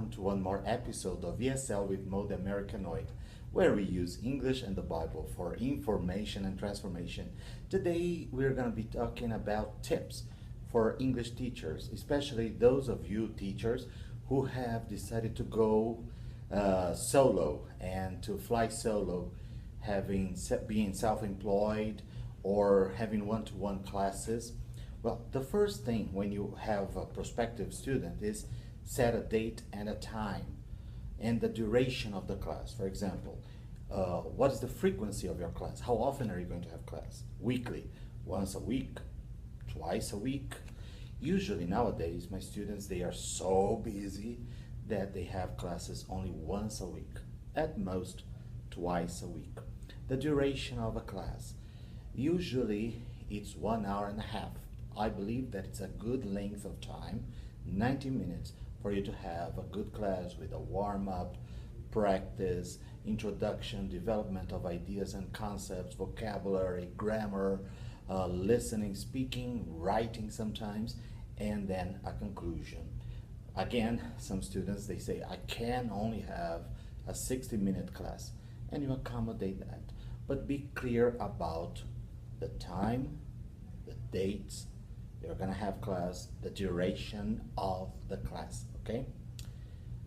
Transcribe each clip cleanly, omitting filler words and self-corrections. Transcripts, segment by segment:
welcome to one more episode of ESL with Mode Americanoid, where we use English and the Bible for information and transformation. Today we're going to be talking about tips for English teachers, especially those of you teachers who have decided to go solo and to fly solo, being self-employed or having one-to-one classes. Well, the first thing when you have a prospective student is set a date and a time and the duration of the class. For example, what is the frequency of your class? How often are you going to have class? Weekly, once a week, twice a week? Usually nowadays, my students, they are so busy that they have classes only once a week, at most twice a week. The duration of a class, usually it's 1 hour and a half. I believe that it's a good length of time, 90 minutes, for you to have a good class with a warm-up, practice, introduction, development of ideas and concepts, vocabulary, grammar, listening, speaking, writing sometimes, and then a conclusion. Again, some students, they say, I can only have a 60-minute class, and you accommodate that. But be clear about the time, the dates, you're going to have class, the duration of the class, okay?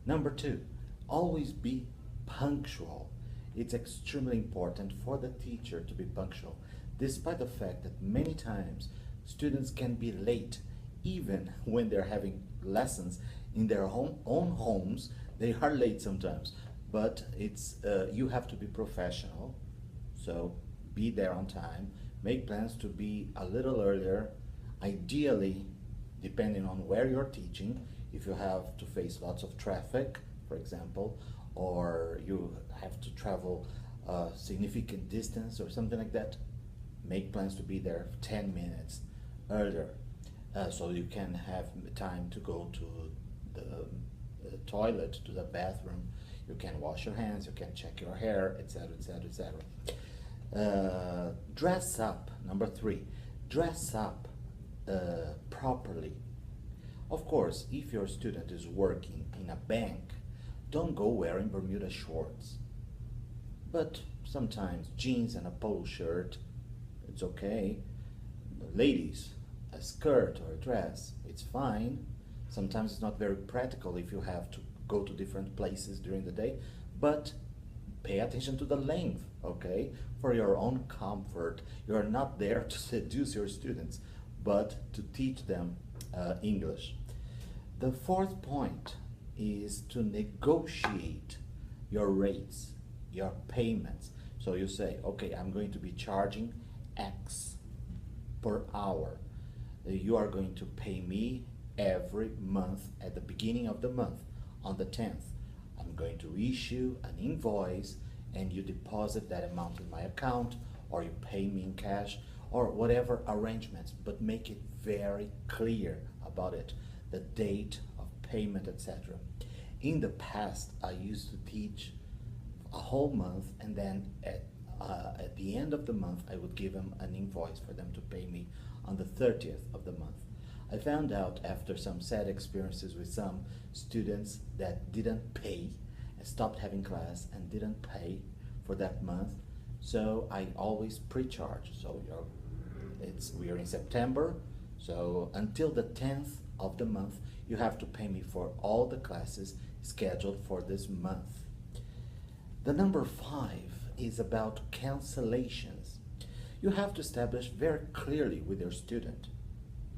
Number 2, always be punctual. It's extremely important for the teacher to be punctual, despite the fact that many times students can be late, even when they're having lessons in their own homes. They are late sometimes, but it's you have to be professional, so be there on time, make plans to be a little earlier. Ideally, depending on where you're teaching, if you have to face lots of traffic, for example, or you have to travel a significant distance or something like that, make plans to be there 10 minutes earlier, so you can have time to go to the toilet, to the bathroom, you can wash your hands, you can check your hair, etc., etc., etc. Dress up, number 3, dress up properly. Of course, if your student is working in a bank, don't go wearing Bermuda shorts. But sometimes jeans and a polo shirt, it's okay. Ladies, a skirt or a dress, it's fine. Sometimes it's not very practical if you have to go to different places during the day, but pay attention to the length, okay? For your own comfort. You're not there to seduce your students, but to teach them English. The 4th point is to negotiate your rates, your payments. So you say, okay, I'm going to be charging X per hour. You are going to pay me every month at the beginning of the month, on the 10th. I'm going to issue an invoice and you deposit that amount in my account, or you pay me in cash, or whatever arrangements, but make it very clear about it, the date of payment, etc. In the past, I used to teach a whole month, and then at the end of the month, I would give them an invoice for them to pay me on the 30th of the month. I found out after some sad experiences with some students that didn't pay and stopped having class and didn't pay for that month. So I always pre-charge. So we are in September, so until the 10th of the month, you have to pay me for all the classes scheduled for this month. The number 5 is about cancellations. You have to establish very clearly with your student,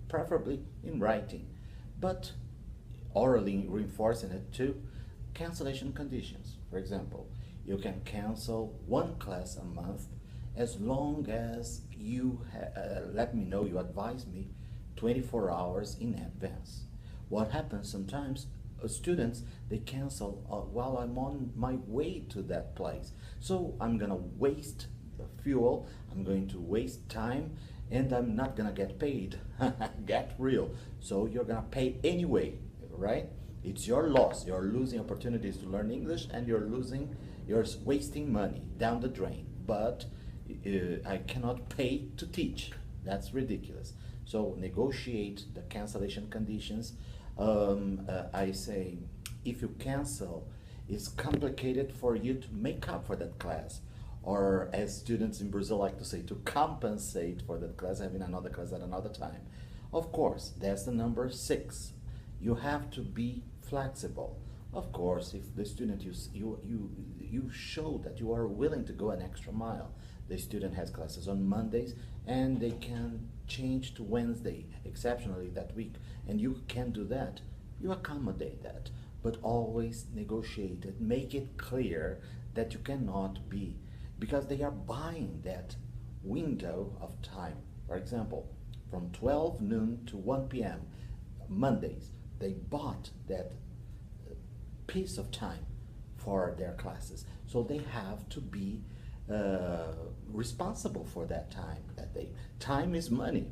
preferably in writing, but orally reinforcing it too, cancellation conditions. For example, you can cancel 1 class a month as long as you let me know, you advise me 24 hours in advance. What happens sometimes, students, they cancel while I'm on my way to that place. So I'm gonna waste the fuel, I'm going to waste time, and I'm not gonna get paid. Get real. So you're gonna pay anyway, right? It's your loss. You're losing opportunities to learn English, and you're wasting money down the drain. But I cannot pay to teach. That's ridiculous. So negotiate the cancellation conditions. I say if you cancel, it's complicated for you to make up for that class. Or as students in Brazil like to say, to compensate for that class, having another class at another time. Of course, that's the number 6. You have to be flexible. Of course, if the student, you show that you are willing to go an extra mile. The student has classes on Mondays and they can change to Wednesday, exceptionally that week, and you can do that. You accommodate that, but always negotiate it. Make it clear that you cannot be, because they are buying that window of time. For example, from 12 noon to 1 p.m. Mondays, they bought that piece of time for their classes. So they have to be responsible for that time. Time is money.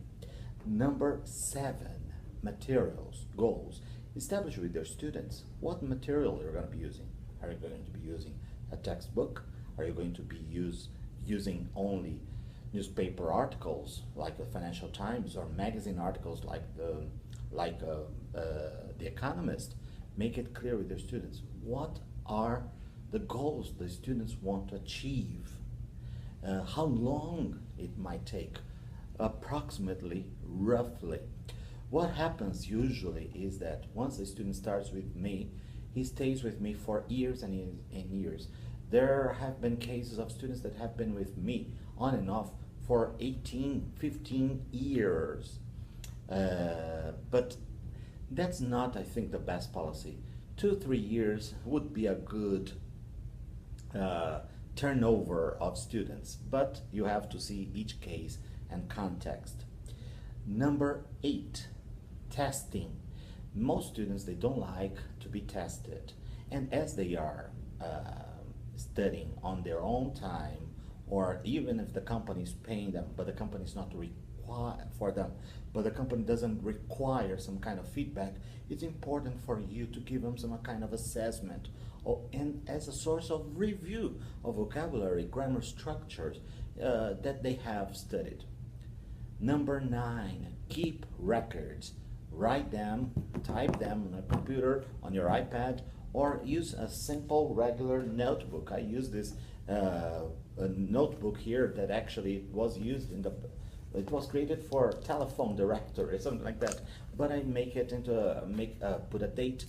Number 7, materials, goals. Establish with your students what material you're going to be using. Are you going to be using a textbook? Are you going to be using only newspaper articles like the Financial Times, or magazine articles like the Economist? Make it clear with your students what are the goals the students want to achieve, how long it might take, approximately, roughly. What happens usually is that once the student starts with me, he stays with me for years and years and years. There have been cases of students that have been with me on and off for 18, 15 years. But that's not, I think, the best policy. 2-3 years would be a good turnover of students, but you have to see each case and context. Number 8, testing. Most students, they don't like to be tested, and as they are studying on their own time, or even if the company is paying them, but the company is not required for them, but the company doesn't require some kind of feedback, it's important for you to give them some kind of assessment, and as a source of review of vocabulary, grammar structures that they have studied. Number 9, keep records. Write them, type them on a computer, on your iPad, or use a simple regular notebook. I use this a notebook here that actually was used in it was created for telephone directory, something like that. But I make it into put a date,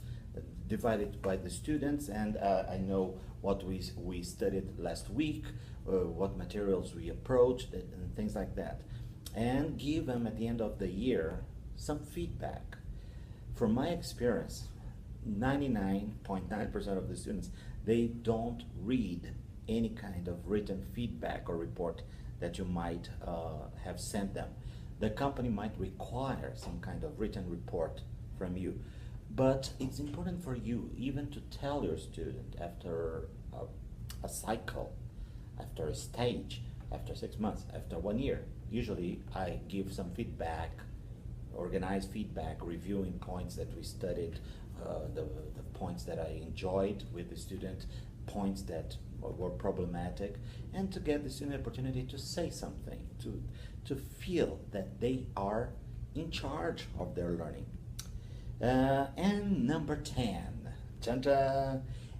divide it by the students, and I know what we studied last week, what materials we approached, and things like that. And give them at the end of the year some feedback. From my experience, 99.9% of the students, they don't read any kind of written feedback or report that you might have sent them. The company might require some kind of written report from you, but it's important for you even to tell your student after a cycle, after a stage, after 6 months, after 1 year. Usually I give some feedback, organized feedback, reviewing points that we studied, the points that I enjoyed with the student, points that were problematic, and to get the student opportunity to say something, to feel that they are in charge of their learning. And number 10,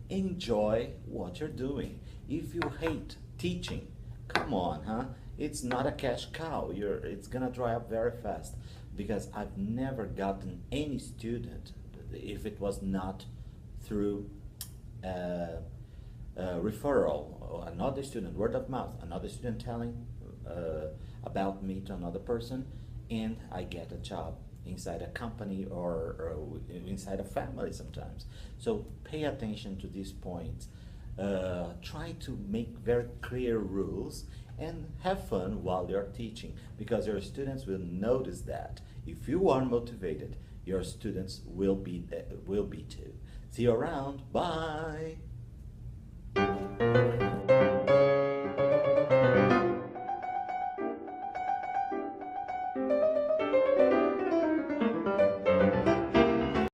enjoy what you're doing. If you hate teaching, come on, huh? It's not a cash cow. It's gonna dry up very fast, because I've never gotten any student, if it was not through referral, another student, word of mouth, another student telling about me to another person, and I get a job inside a company or inside a family sometimes. So pay attention to these points. Try to make very clear rules and have fun while you're teaching, because your students will notice that. If you are motivated, your students will be too. See you around. Bye.